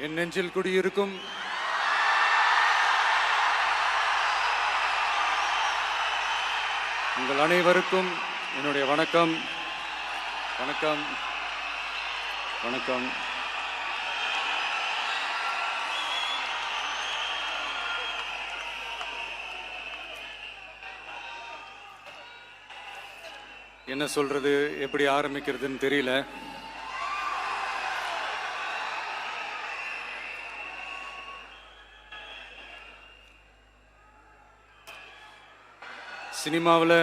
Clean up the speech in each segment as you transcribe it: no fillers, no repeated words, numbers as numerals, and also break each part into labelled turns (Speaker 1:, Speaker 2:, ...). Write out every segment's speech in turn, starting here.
Speaker 1: என் நெஞ்சில் குடியிருக்கும் உங்கள் அனைவருக்கும் என்னுடைய வணக்கம். வணக்கம் வணக்கம். என்ன சொல்றது, எப்படி ஆரம்பிக்கிறதுன்னு தெரியல. சினிமாவில்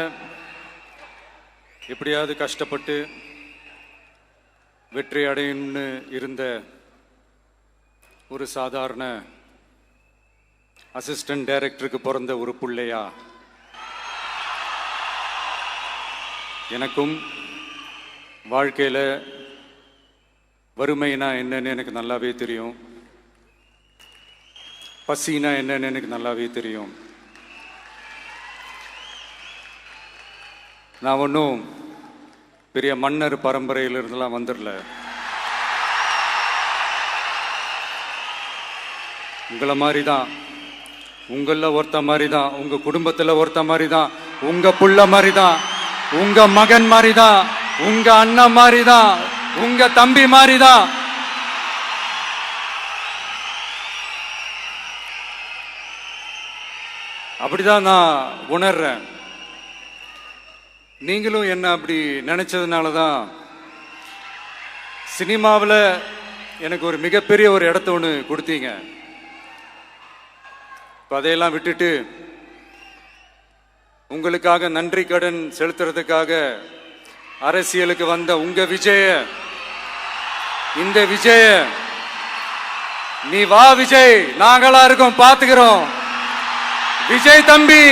Speaker 1: எப்படியாவது கஷ்டப்பட்டு வெற்றி அடையணும்னு இருந்த ஒரு சாதாரண அசிஸ்டன்ட் டைரக்டருக்கு பிறந்த ஒரு பிள்ளையா எனக்கும் வாழ்க்கையில் வறுமைனா என்னன்னு எனக்கு நல்லாவே தெரியும், பசினா என்னன்னு எனக்கு நல்லாவே தெரியும். நான் ஒன்றும் பெரிய மன்னர் பரம்பரையிலிருந்தெல்லாம் வந்துடல. உங்களை மாதிரி தான், உங்களில் ஒருத்த மாதிரி தான், உங்கள் குடும்பத்தில் ஒருத்த மாதிரி தான், உங்கள் புள்ள மாதிரி தான், உங்கள் மகன் மாதிரி தான், உங்கள் அண்ணன் மாதிரி தான், உங்கள் தம்பி மாதிரி தான். அப்படிதான் நான் உணர்றேன். நீங்களும் என்ன அப்படி நினைச்சதுனால தான் சினிமாவில் எனக்கு ஒரு மிகப்பெரிய ஒரு இடத்த ஒன்று கொடுத்தீங்க. இப்போ அதையெல்லாம் விட்டுட்டு உங்களுக்காக நன்றி கடன் செலுத்துறதுக்காக அரசியலுக்கு வந்த உங்க விஜய, இந்த விஜய, நீ வா விஜய், நாங்களா இருக்கோம், பாத்துக்கிறோம். விஜய் தம்பி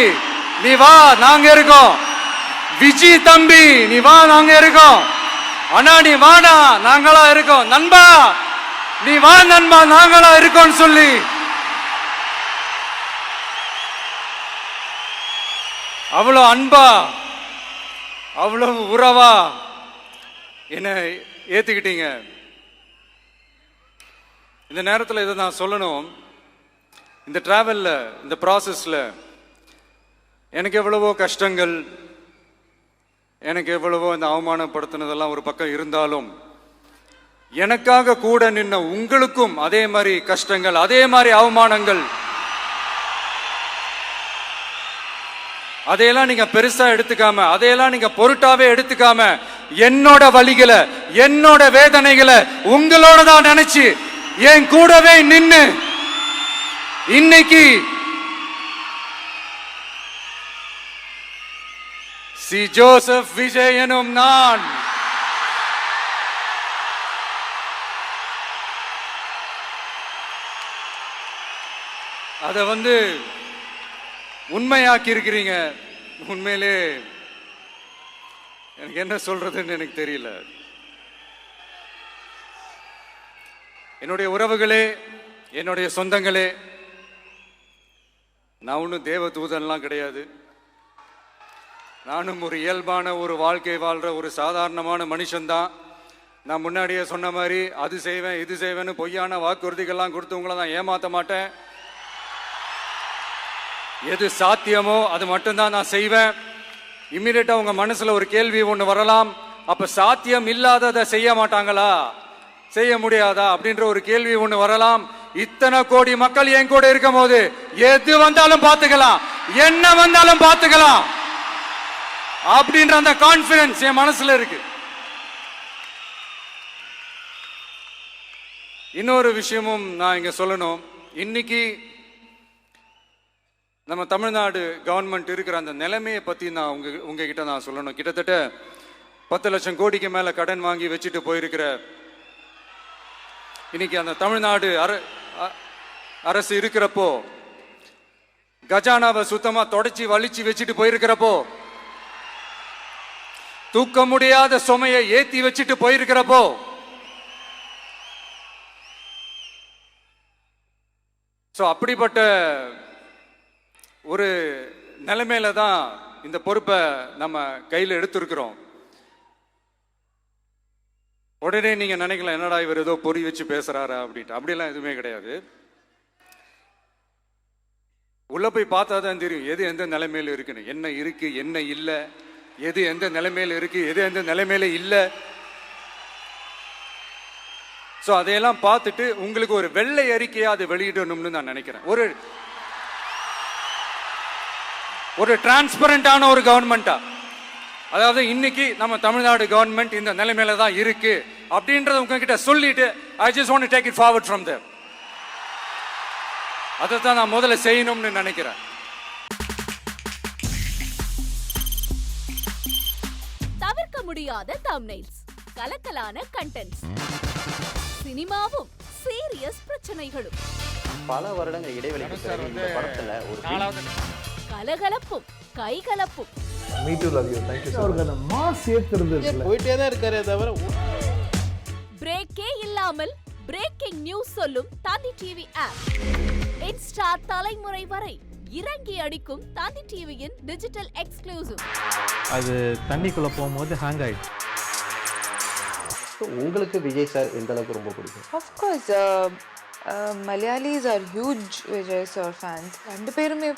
Speaker 1: நீ வா, நாங்க இருக்கோம். விஜய் தம்பி நீ வா, நாங்க இருக்கோம். அண்ணா நீ வாடா, நாங்களா இருக்கோம். நண்பா நீ வா நண்பா, நாங்களா இருக்கோம் சொல்லி அவ்வளவு அன்பா, அவ்வளவு உறவா என்ன ஏத்துக்கிட்டீங்க. இந்த நேரத்தில் இதை நான் சொல்லணும். இந்த டிராவல்ல, இந்த ப்ராசஸ்ல எனக்கு எவ்வளவோ கஷ்டங்கள், எனக்கு எவ்வளவோ இந்த அவமானப்படுத்தினதெல்லாம் ஒரு பக்கம் இருந்தாலும், எனக்காக கூட நின்ன உங்களுக்கும் அதே மாதிரி கஷ்டங்கள், அதே மாதிரி அவமானங்கள், அதையெல்லாம் நீங்க பெருசா எடுத்துக்காம, அதையெல்லாம் நீங்க பொருட்டாவே எடுத்துக்காம, என்னோட வலிகளை, என்னோட வேதனைகளை உங்களோட தான் நினைச்சு என் கூடவே நின்னு இன்னைக்கு சி ஜோசப் விஜய் எனும் நான் அதை உண்மையாக்கி இருக்கிறீங்க. உண்மையிலே எனக்கு என்ன சொல்றதுன்னு எனக்கு தெரியல. என்னுடைய உறவுகளே, என்னுடைய சொந்தங்களே, நான் ஒன்றும் தேவ தூதன்லாம் கிடையாது. நானும் ஒரு இயல்பான ஒரு வாழ்க்கை வாழ்ற ஒரு சாதாரணமான மனுஷன்தான். நான் முன்னாடியே சொன்ன மாதிரி அது செய்வேன் இது செய்வேன்னு பொய்யான வாக்குறுதிகள்லாம் கொடுத்து உங்களை நான் ஏமாற்ற மாட்டேன். எது சாத்தியமோ அது மட்டும்தான் நான் செய்வேன். இம்மிடியட்டா உங்க மனசுல ஒரு கேள்வி ஒன்று வரலாம், அப்ப சாத்தியம் இல்லாததை செய்ய மாட்டாங்களா, செய்ய முடியாதா அப்படின்ற ஒரு கேள்வி ஒன்று வரலாம். இத்தனை கோடி மக்கள் என் கூட இருக்கும் போது எது வந்தாலும் பார்த்துக்கலாம், என்ன வந்தாலும் பார்த்துக்கலாம் அப்படின்ற அந்த கான்பிடன்ஸ் என் மனசுல இருக்கு. இன்னொரு விஷயமும் நான் இங்க சொல்லணும். இன்னைக்கு நம்ம தமிழ்நாடு கவர்மெண்ட் இருக்கிற அந்த நிலைமையை பத்தி நான் உங்ககிட்ட நான் சொல்லணும். கிட்டத்தட்ட 10 லட்சம் கோடிக்கு மேல கடன் வாங்கி வச்சுட்டு போயிருக்கிற இன்னைக்கு அந்த தமிழ்நாடு அரசு இருக்கிறப்போ, கஜானாவை சுத்தமா தொடச்சி வலிச்சு வச்சுட்டு போயிருக்கிறப்போ, தூக்க முடியாத சுமையை ஏத்தி வச்சுட்டு போயிருக்கிறப்போ, அப்படிப்பட்ட ஒரு நிலைமையில தான் இந்த பொறுப்பை நம்ம கையில் எடுத்திருக்கிறோம். உடனே நீங்கள் நினைக்கலாம் என்னடா இவர் ஏதோ பொறி வச்சு பேசுகிறாரா அப்படின்ட்டு. அப்படிலாம் எதுவுமே கிடையாது. உள்ளே போய் பார்த்தா தான் தெரியும் எது எந்த நிலைமையில் இருக்குன்னு, என்ன இருக்கு என்ன இல்லை, எது எந்த நிலைமையில் இருக்கு எது எந்த நிலைமையில இல்லை. ஸோ அதையெல்லாம் பார்த்துட்டு உங்களுக்கு ஒரு வெள்ளை அறிக்கையா அதை வெளியிடணும்னு நான் நினைக்கிறேன். ஒரு டிரான்ஸ்பரண்டான ஒரு கவர்மெண்டா, அதாவது இன்னைக்கு நம்ம தமிழ்நாடு கவர்மெண்ட் இந்த நிலைமையில தான் இருக்கு அப்படின்றத உங்ககிட்ட சொல்லிட்டு I just want to take it forward from there. அதை தான் நான் முதல்ல செய்யணும்னு நினைக்கிறேன்.
Speaker 2: தவிர்க்க முடியாத தம்ப்நெயில்ஸ், கலக்கலான கண்டென்ட்ஸ், சினிமாவும் சீரியஸ் பிரச்சனைகளும்,
Speaker 3: பல வருடங்கள் இடைவெளிக்கு பிறகு இந்த படத்துல ஒரு
Speaker 2: கலகலப்பும் கைகலப்பும்,
Speaker 4: me too love you thank you sir. அவருக்கு அந்த மாஸ் ஏத்துறது இருக்குல்ல,
Speaker 3: போயிட்டே தான் இருக்காரே தவிர
Speaker 2: பிரேக்கே இல்லாமல் பிரேக்கிங் நியூஸ் சொல்லும் தந்தி டிவி ஆப். இன்ஸ்டா தலைமுறை வரை இறங்கி அடிக்கும் தந்தி டிவியின் டிஜிட்டல் எக்ஸ்க்ளூசிவ்.
Speaker 4: அது தண்ணிக்குள்ள போகும்போது ஹேங் ஆயிடுச்சு.
Speaker 3: உங்களுக்கு விஜய் சார் எந்த அளவுக்கு ரொம்ப பிடிக்கும்?
Speaker 5: Of course, Malayalis are huge Vijay sir fans. ரெண்டு பேருமே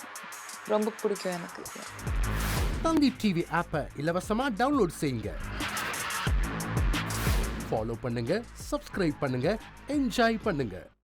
Speaker 5: ரொம்ப பிடிக்கும் எனக்கு.
Speaker 6: தந்தி டிவி ஆப்பை இலவசமா டவுன்லோட் செய்யுங்க, ஃபாலோ பண்ணுங்க, சப்ஸ்கிரைப் பண்ணுங்க, என்ஜாய் பண்ணுங்க.